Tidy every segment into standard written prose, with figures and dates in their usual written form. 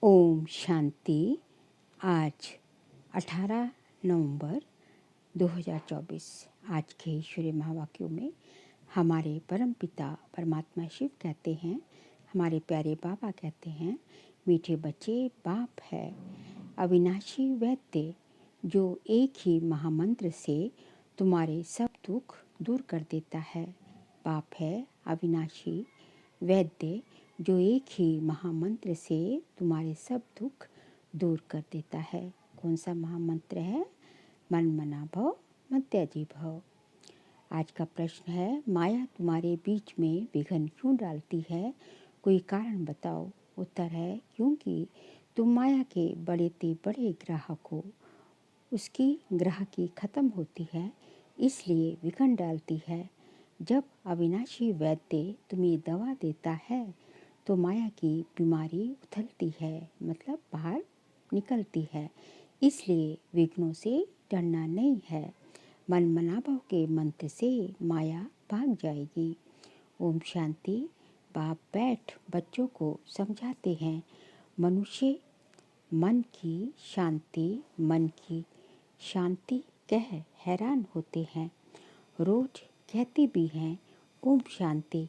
ओम शांति। आज 18 नवंबर 2024। आज के ईश्वरीय महावाक्यों में हमारे परम पिता परमात्मा शिव कहते हैं, हमारे प्यारे बाबा कहते हैं, मीठे बच्चे बाप है अविनाशी वैद्य जो एक ही महामंत्र से तुम्हारे सब दुख दूर कर देता है। बाप है अविनाशी वैद्य जो एक ही महामंत्र से तुम्हारे सब दुख दूर कर देता है। कौन सा महामंत्र है? मन मना भव मत त्याजी भव। आज का प्रश्न है, माया तुम्हारे बीच में विघन क्यों डालती है? कोई कारण बताओ। उत्तर है, क्योंकि तुम माया के बड़े ते बड़े ग्राहक हो। उसकी ग्राहकी खत्म होती है, इसलिए विघन डालती है। जब अविनाशी वैद्य तुम्हें दवा देता है तो माया की बीमारी उथलती है, मतलब बाहर निकलती है। इसलिए विघ्नों से डरना नहीं है। मन मनाभव के मंत्र से माया भाग जाएगी। ओम शांति। बाप बैठ बच्चों को समझाते हैं, मनुष्य मन की शांति कह हैरान होते हैं। रोज कहते भी हैं ओम शांति,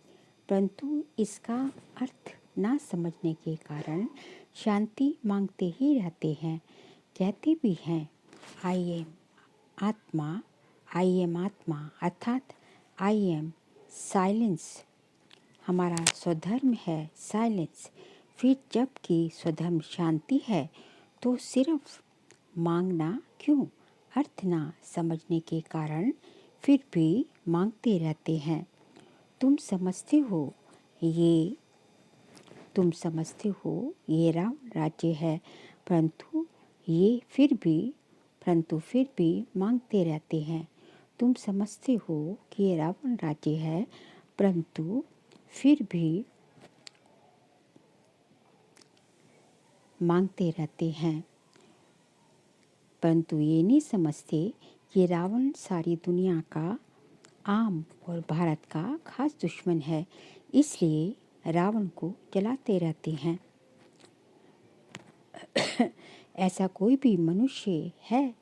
परंतु इसका अर्थ ना समझने के कारण शांति मांगते ही रहते हैं। कहते भी हैं आई एम आत्मा अर्थात आई एम साइलेंस। हमारा स्वधर्म है साइलेंस। फिर जबकि स्वधर्म शांति है तो सिर्फ मांगना क्यों? अर्थ ना समझने के कारण फिर भी मांगते रहते हैं। तुम समझते हो ये रावण राज्य है, परंतु फिर भी मांगते रहते हैं। तुम समझते हो कि ये रावण राज्य है, परंतु फिर भी मांगते रहते हैं। परंतु ये नहीं समझते कि रावण सारी दुनिया का आम और भारत का खास दुश्मन है, इसलिए रावण को जलाते रहते हैं। ऐसा कोई भी मनुष्य है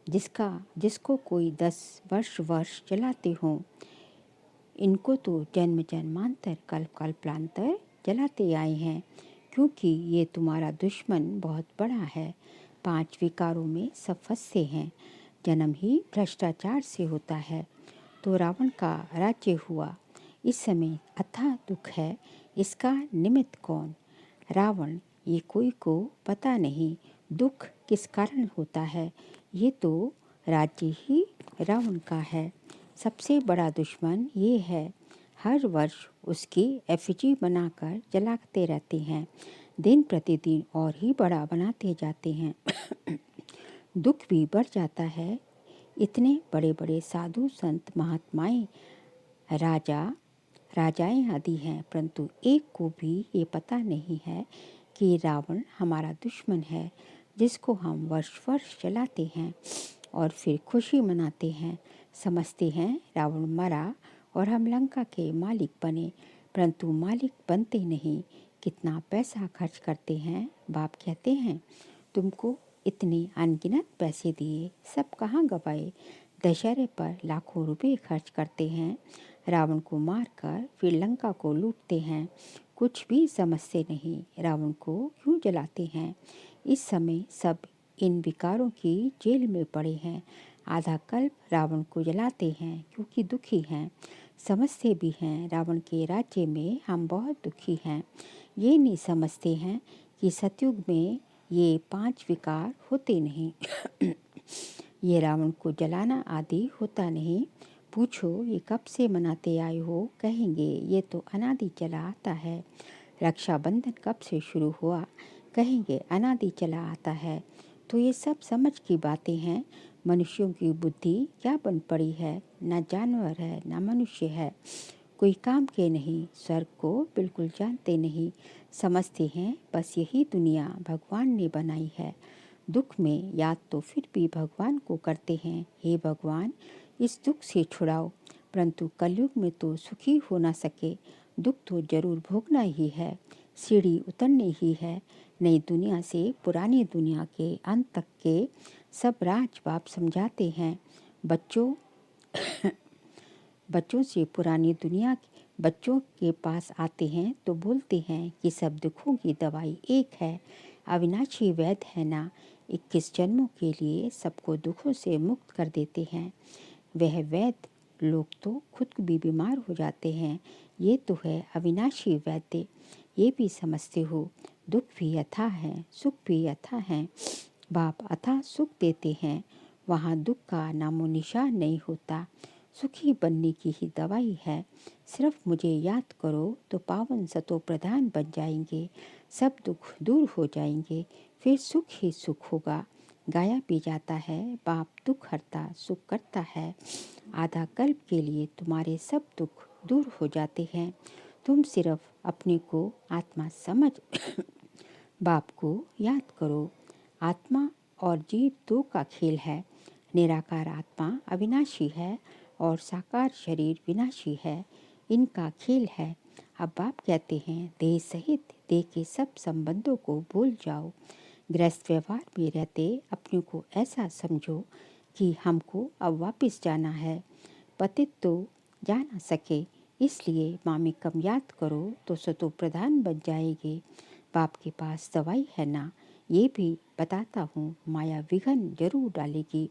जिसको कोई 10 वर्ष जलाते हों? इनको तो जन्म जन्मांतर कल्पांतर जलाते आए हैं, क्योंकि ये तुम्हारा दुश्मन बहुत बड़ा है। 5 विकारों में सब फंसे हैं। जन्म ही भ्रष्टाचार से होता है तो रावण का राज्य हुआ। इस समय अथाह दुख है, इसका निमित्त कौन? रावण। ये कोई को पता नहीं दुख किस कारण होता है। ये तो राज्य ही रावण का है। सबसे बड़ा दुश्मन ये है। हर वर्ष उसकी एफिजी बनाकर जलाते रहते हैं। दिन प्रतिदिन और ही बड़ा बनाते जाते हैं। दुख भी बढ़ जाता है। इतने बड़े बड़े साधु संत महात्माएं राजाएं आदि हैं, परंतु एक को भी ये पता नहीं है कि रावण हमारा दुश्मन है, जिसको हम वर्ष जलाते हैं और फिर खुशी मनाते हैं। समझते हैं रावण मरा और हम लंका के मालिक बने, परंतु मालिक बनते नहीं। कितना पैसा खर्च करते हैं। बाप कहते हैं, तुमको इतने अनगिनत पैसे दिए, सब कहाँ गवाए? दशहरे पर लाखों रुपए खर्च करते हैं। रावण को मारकर फिर लंका को लूटते हैं। कुछ भी समझते नहीं। रावण को क्यों जलाते हैं? इस समय सब इन विकारों की जेल में पड़े हैं। आधा कल्प रावण को जलाते हैं क्योंकि दुखी हैं। समझते भी हैं रावण के राज्य में हम बहुत दुखी हैं। ये नहीं समझते हैं कि सतयुग में ये 5 विकार होते नहीं। ये रावण को जलाना आदि होता नहीं। पूछो ये कब से मनाते आए हो? कहेंगे ये तो अनादि चला आता है। रक्षाबंधन कब से शुरू हुआ? कहेंगे अनादि चला आता है। तो ये सब समझ की बातें हैं। मनुष्यों की बुद्धि क्या बन पड़ी है? ना जानवर है ना मनुष्य है, कोई काम के नहीं। स्वर्ग को बिल्कुल जानते नहीं। समझते हैं बस यही दुनिया भगवान ने बनाई है। दुख में याद तो फिर भी भगवान को करते हैं, हे भगवान इस दुख से छुड़ाओ। परंतु कलयुग में तो सुखी हो ना सके। दुख तो जरूर भोगना ही है, सीढ़ी उतरनी ही है। नई दुनिया से पुरानी दुनिया के अंत तक के सब राज बाप समझाते हैं। बच्चों से पुरानी दुनिया बच्चों के पास आते हैं तो बोलते हैं कि सब दुखों की दवाई एक है, अविनाशी वैद्य है ना। 21 जन्मों के लिए सबको दुखों से मुक्त कर देते हैं। वह वैद्य लोग तो खुद भी बीमार हो जाते हैं। ये तो है अविनाशी वैद्य। ये भी समझते हो, दुख भी अथाह है, सुख भी अथाह है। बाप अथाह सुख देते हैं, वहाँ दुख का नामो निशान नहीं होता। सुखी बनने की ही दवाई है। सिर्फ मुझे याद करो तो पावन सतो प्रधान बन जाएंगे, सब दुख दूर हो जाएंगे, फिर सुख ही सुख होगा। गाया भी जाता है, बाप दुख हरता सुख करता है। आधा कल्प के लिए तुम्हारे सब दुख दूर हो जाते हैं। तुम सिर्फ अपने को आत्मा समझ बाप को याद करो। आत्मा और जीव दो का खेल है। निराकार आत्मा अविनाशी है और साकार शरीर विनाशी है। इनका खेल है। अब बाप कहते हैं, देह सहित देह के सब संबंधों को भूल जाओ। गृहस्थ व्यवहार में रहते अपने को ऐसा समझो कि हमको अब वापस जाना है। पतित तो जा न सके, इसलिए मामी कम याद करो तो सतो प्रधान बन जाएंगे। बाप के पास दवाई है ना, ये भी बताता हूँ। माया विघन जरूर डालेगी।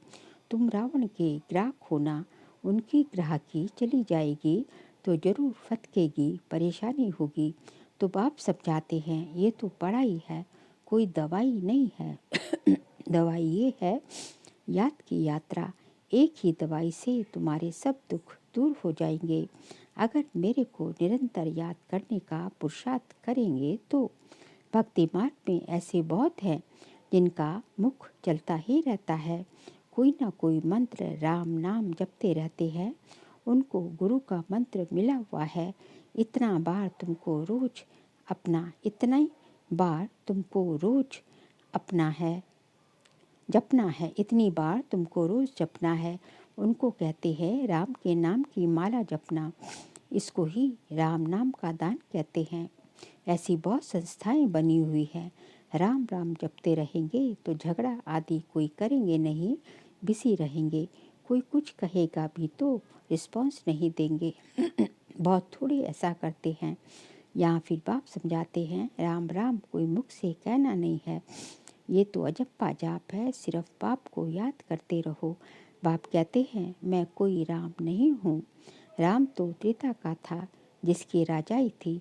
तुम रावण के ग्राहक होना, उनकी ग्राहकी चली जाएगी तो जरूर फटकेगी, परेशानी होगी। तो बाप समझाते हैं, ये तो पढ़ाई है, कोई दवाई नहीं है। दवाई ये है याद की यात्रा। एक ही दवाई से तुम्हारे सब दुख दूर हो जाएंगे। अगर मेरे को निरंतर याद करने का पुरुषार्थ करेंगे तो। भक्ति मार्ग में ऐसे बहुत हैं जिनका मुख चलता ही रहता है, कोई ना कोई मंत्र राम नाम जपते रहते हैं। उनको गुरु का मंत्र मिला हुआ है, इतना बार तुमको रोज अपना, इतना ही बार तुमको रोज अपना है जपना है, इतनी बार तुमको रोज जपना है। उनको कहते हैं राम के नाम की माला जपना। इसको ही राम नाम का दान कहते हैं। ऐसी बहुत संस्थाएं बनी हुई हैं। राम राम जपते रहेंगे तो झगड़ा आदि कोई करेंगे नहीं, बिजी रहेंगे। कोई कुछ कहेगा भी तो रिस्पॉन्स नहीं देंगे। बहुत थोड़े ऐसा करते हैं। यहाँ फिर बाप समझाते हैं, राम राम कोई मुख से कहना नहीं है, ये तो अजप्पा जाप है, सिर्फ बाप को याद करते रहो। बाप कहते हैं, मैं कोई राम नहीं हूँ। राम तो त्रेता का था, जिसकी राजाई थी,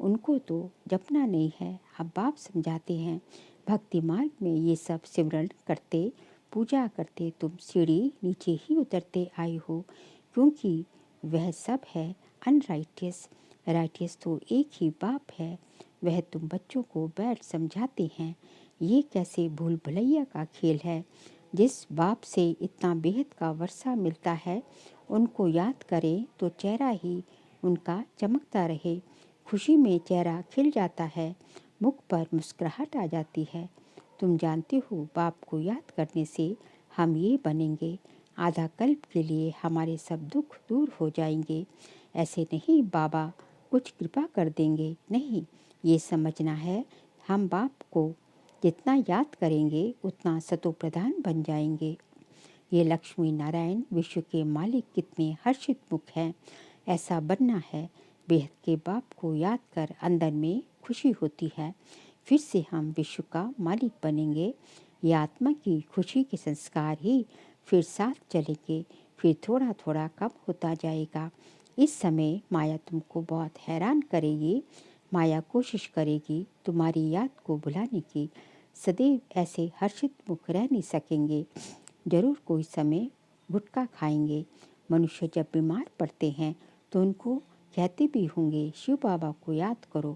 उनको तो जपना नहीं है। अब बाप समझाते हैं, भक्ति मार्ग में ये सब सिमरण करते, पूजा करते तुम सीढ़ी नीचे ही उतरते आए हो, क्योंकि वह सब है अनराइटियस। राइटियस तो एक ही बाप है। वह तुम बच्चों को बैठ समझाते हैं। ये कैसे भूल भुलैया का खेल है। जिस बाप से इतना बेहद का वर्षा मिलता है, उनको याद करें तो चेहरा ही उनका चमकता रहे। खुशी में चेहरा खिल जाता है, मुख पर मुस्कुराहट आ जाती है। तुम जानते हो, बाप को याद करने से हम ये बनेंगे, आधा कल्प के लिए हमारे सब दुख दूर हो जाएंगे। ऐसे नहीं बाबा कुछ कृपा कर देंगे, नहीं, ये समझना है हम बाप को जितना याद करेंगे उतना सतो प्रधान बन जाएंगे। ये लक्ष्मी नारायण विश्व के मालिक कितने हर्षित मुख हैं। ऐसा बनना है। बेहद के बाप को याद कर अंदर में खुशी होती है। फिर से हम विश्व का मालिक बनेंगे। ये आत्मा की खुशी के संस्कार ही फिर साथ चलेंगे, फिर थोड़ा थोड़ा कम होता जाएगा। इस समय माया तुमको बहुत हैरान करेगी। माया कोशिश करेगी तुम्हारी याद को भुलाने की। सदैव ऐसे हर्षित मुख रह नहीं सकेंगे। जरूर कोई समय गुटखा खाएंगे। मनुष्य जब बीमार पड़ते हैं तो उनको कहते भी होंगे, शिव बाबा को याद करो,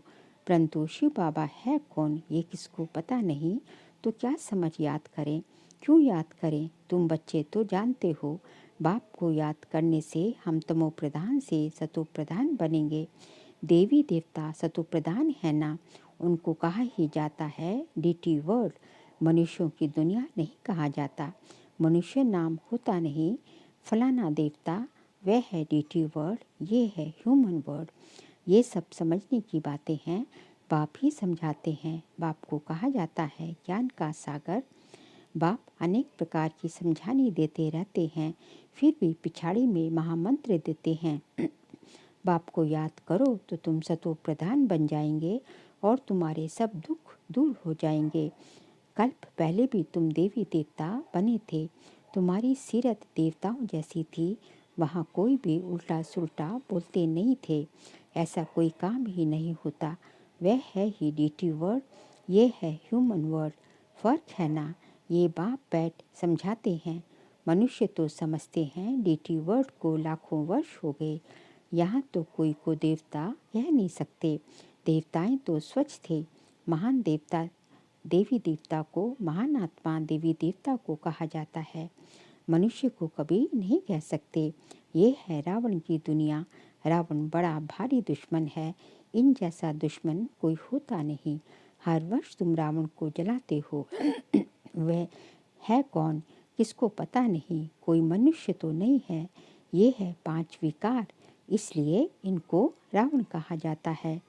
परंतु शिव बाबा है कौन ये किसको पता नहीं। तो क्या समझ याद करें, क्यों याद करें। तुम बच्चे तो जानते हो, बाप को याद करने से हम तमो प्रधान से सतो प्रधान बनेंगे। देवी देवता सतो प्रधान है ना, उनको कहा ही जाता है डीटी वर्ल्ड। मनुष्यों की दुनिया नहीं कहा जाता। मनुष्य नाम होता नहीं। फलाना देवता वह है डीटी वर्ल्ड, ये है ह्यूमन वर्ल्ड। ये सब समझने की बातें हैं। बाप ही समझाते हैं। बाप को कहा जाता है ज्ञान का सागर। बाप अनेक प्रकार की समझानी देते रहते हैं, फिर भी पिछाड़ी में महामंत्र देते हैं। बाप को याद करो तो तुम सतो प्रधान बन जाएंगे और तुम्हारे सब दुख दूर हो जाएंगे। कल्प पहले भी तुम देवी देवता बने थे। तुम्हारी सीरत देवताओं जैसी थी। वहाँ कोई भी उल्टा सुल्टा बोलते नहीं थे। ऐसा कोई काम ही नहीं होता। वह है ही डीटी वर्ड, ये है ह्यूमन वर्ड। फर्क है ना। ये बाप बैठ समझाते हैं। मनुष्य तो समझते हैं डीटी वर्ड को लाखों वर्ष हो गए। यहाँ तो कोई को देवता कह नहीं सकते। देवताएं तो स्वच्छ थे। महान देवता देवी देवता को, महान आत्मा देवी देवता को कहा जाता है। मनुष्य को कभी नहीं कह सकते। ये है रावण की दुनिया। रावण बड़ा भारी दुश्मन है। इन जैसा दुश्मन कोई होता नहीं। हर वर्ष तुम रावण को जलाते हो। वह है कौन, किसको पता नहीं। कोई मनुष्य तो नहीं है। ये है 5 विकार, इसलिए इनको रावण कहा जाता है।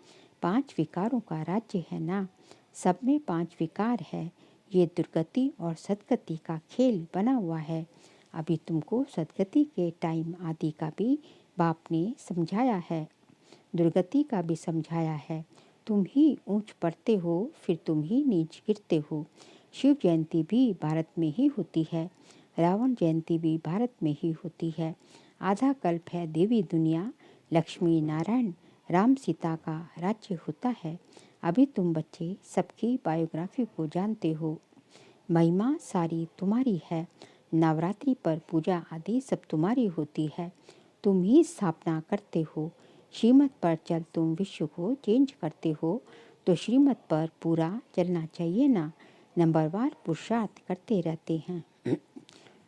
5 विकारों का राज्य है ना। सब में 5 विकार है। ये दुर्गति और सदगति का खेल बना हुआ है। अभी तुमको सदगति के टाइम आदि का भी बाप ने समझाया है, दुर्गति का भी समझाया है। तुम ही ऊंच पड़ते हो, फिर तुम ही नीच गिरते हो। शिव जयंती भी भारत में ही होती है। रावण जयंती भी भारत में ही होती है। आधा कल्प है देवी दुनिया। लक्ष्मी नारायण राम सीता का राज्य होता है। अभी तुम बच्चे सबकी बायोग्राफी को जानते हो। महिमा सारी तुम्हारी है। नवरात्रि पर पूजा आदि सब तुम्हारी होती है। तुम ही स्थापना करते हो। श्रीमत पर चल तुम विश्व को चेंज करते हो, तो श्रीमत पर पूरा चलना चाहिए ना। नंबरवार पुरुषार्थ करते रहते हैं।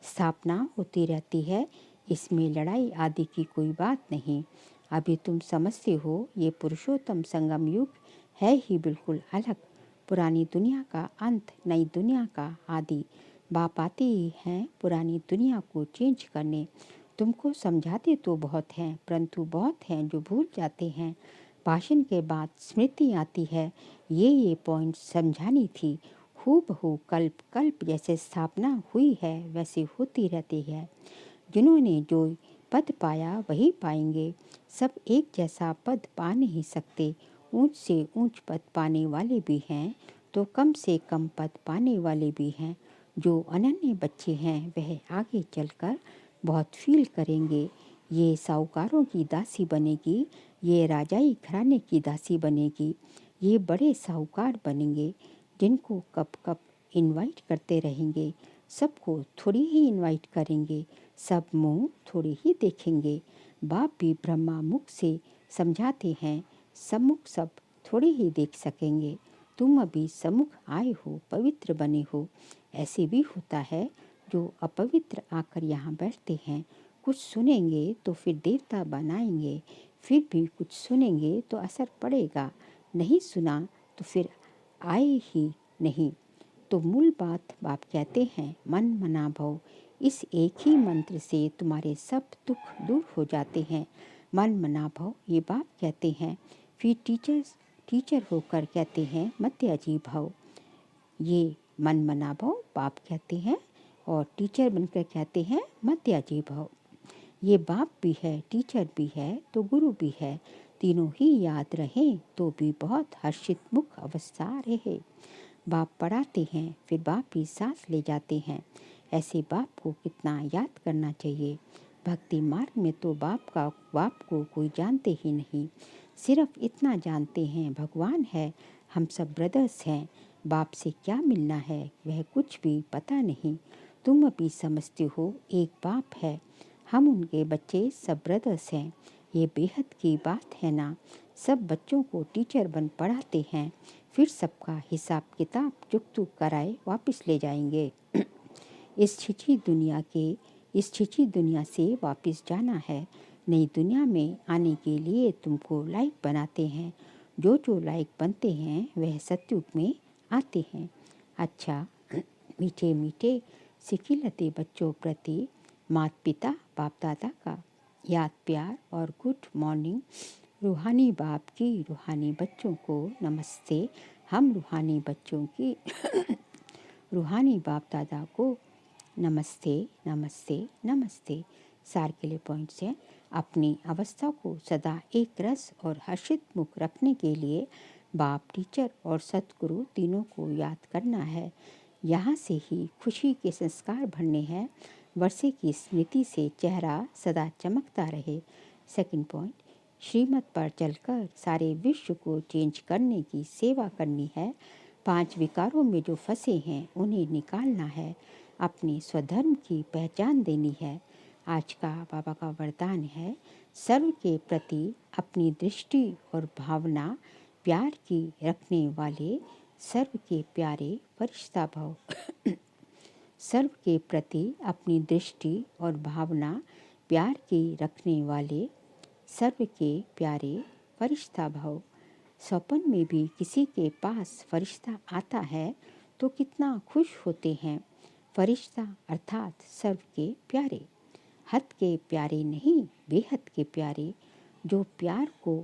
स्थापना होती रहती है। इसमें लड़ाई आदि की कोई बात नहीं। अभी तुम समझते हो ये पुरुषोत्तम संगम युग है ही बिल्कुल अलग। पुरानी दुनिया का अंत, नई दुनिया का आदि। बाप आते ही हैं पुरानी दुनिया को चेंज करने। तुमको समझाते तो बहुत हैं, परंतु बहुत हैं जो भूल जाते हैं। भाषण के बाद स्मृति आती है, ये पॉइंट समझानी थी। हूबहू कल्प कल्प जैसे स्थापना हुई है वैसे होती रहती है। जिन्होंने जो पद पाया वही पाएंगे। सब एक जैसा पद पा नहीं सकते। ऊंच से ऊंच पद पाने वाले भी हैं, तो कम से कम पद पाने वाले भी हैं। जो अनन्य बच्चे हैं वह आगे चलकर बहुत फील करेंगे। ये साहूकारों की दासी बनेगी, ये राजाई घराने की दासी बनेगी। ये बड़े साहूकार बनेंगे जिनको कब कब इनवाइट करते रहेंगे। सबको थोड़ी ही इनवाइट करेंगे, सब मुंह थोड़ी ही देखेंगे। बाप भी ब्रह्मा मुख से समझाते हैं, सम्मुख सब थोड़े ही देख सकेंगे। तुम अभी सम्मुख आए हो, पवित्र बने हो। ऐसे भी होता है जो अपवित्र आकर यहाँ बैठते हैं। कुछ सुनेंगे तो फिर देवता बनाएंगे, फिर भी कुछ सुनेंगे तो असर पड़ेगा। नहीं सुना तो फिर आए ही नहीं। तो मूल बात बाप कहते हैं, मन मना भव। इस एक ही मंत्र से तुम्हारे सब दुख दूर हो जाते हैं। मन मना भव ये बाप कहते हैं। फिर टीचर होकर कहते हैं मत्याजी भव। ये मन मना भव बाप कहते हैं और टीचर बनकर कहते हैं मत्याजी भव। ये बाप भी है, टीचर भी है तो गुरु भी है। तीनों ही याद रहें तो भी बहुत हर्षित मुख अवस्था रहे। बाप पढ़ाते हैं, फिर बाप ही सांस ले जाते हैं। ऐसे बाप को कितना याद करना चाहिए। भक्ति मार्ग में तो बाप को कोई जानते ही नहीं। सिर्फ इतना जानते हैं भगवान है, हम सब ब्रदर्स हैं। बाप से क्या मिलना है वह कुछ भी पता नहीं। तुम अभी समझते हो एक बाप है, हम उनके बच्चे सब ब्रदर्स हैं। ये बेहद की बात है ना। सब बच्चों को टीचर बन पढ़ाते हैं, फिर सबका हिसाब किताब चुकतू कराए वापस ले जाएंगे। इस छिछी दुनिया से वापस जाना है। नई दुनिया में आने के लिए तुमको लायक बनाते हैं। जो लायक बनते हैं वह सतयुग में आते हैं। अच्छा, मीठे मीठे सिखिलते बच्चों प्रति माता पिता बाप दादा का याद प्यार और गुड मॉर्निंग। रूहानी बाप की रूहानी बच्चों को नमस्ते। हम रूहानी बच्चों की रूहानी बाप दादा को नमस्ते नमस्ते नमस्ते। सार के लिए पॉइंट्स हैं। अपनी अवस्था को सदा एक रस और हर्षित मुख रखने के लिए बाप, टीचर और सतगुरु तीनों को याद करना है। यहाँ से ही खुशी के संस्कार भरने हैं। वर्षे की स्मृति से चेहरा सदा चमकता रहे। सेकंड पॉइंट, श्रीमत पर चलकर सारे विश्व को चेंज करने की सेवा करनी है। 5 विकारों में जो फंसे हैं उन्हें निकालना है। अपने स्वधर्म की पहचान देनी है। आज का बाबा का वरदान है, सर्व के प्रति अपनी दृष्टि और भावना प्यार की रखने वाले सर्व के प्यारे फरिश्ता भव। सर्व के प्रति अपनी दृष्टि और भावना प्यार की रखने वाले सर्व के प्यारे फरिश्ता भव। स्वप्न में भी किसी के पास फरिश्ता आता है तो कितना खुश होते हैं। फरिश्ता अर्थात सर्व के प्यारे, हद के प्यारे नहीं, बेहद के प्यारे। जो प्यार को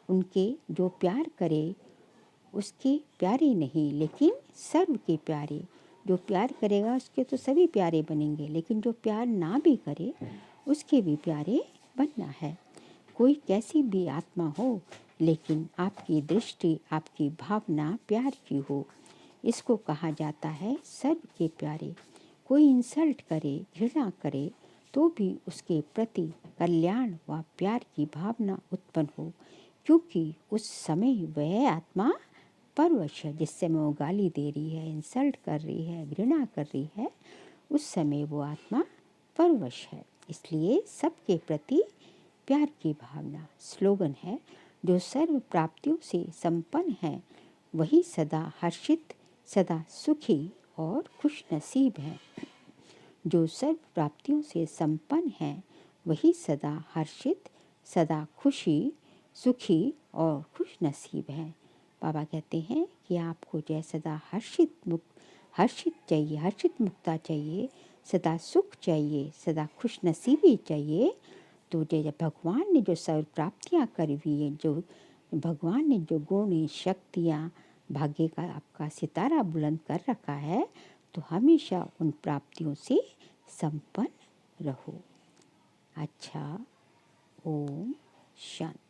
उनके जो प्यार करे उसके प्यारे नहीं, लेकिन सर्व के प्यारे। जो प्यार करेगा उसके तो सभी प्यारे बनेंगे, लेकिन जो प्यार ना भी करे उसके भी प्यारे बनना है। कोई कैसी भी आत्मा हो, लेकिन आपकी दृष्टि, आपकी भावना प्यार की हो, इसको कहा जाता है सर्व के प्यारे। कोई इंसल्ट करे, घृणा करे तो भी उसके प्रति कल्याण व प्यार की भावना उत्पन्न हो, क्योंकि उस समय वह आत्मा परवश है। जिस समय वो गाली दे रही है, इंसल्ट कर रही है, घृणा कर रही है, उस समय वो आत्मा परवश है। इसलिए सबके प्रति प्यार की भावना। स्लोगन है, जो सर्व प्राप्तियों से संपन्न है वही सदा हर्षित, सदा सुखी और खुश नसीब है। जो सर्व प्राप्तियों से संपन्न है वही सदा हर्षित, सदा खुशी, सुखी और खुश नसीब है। बाबा कहते हैं कि आपको जो सदा हर्षित चाहिए, हर्षित मुक्ता चाहिए, सदा सुख चाहिए, सदा खुश नसीबी चाहिए। तो जब भगवान ने जो सर्व प्राप्तियाँ करी हुई हैं, जो भगवान ने जो गुण शक्तियाँ भाग्य का आपका सितारा बुलंद कर रखा है, तो हमेशा उन प्राप्तियों से संपन्न रहो। अच्छा, ओम शांति।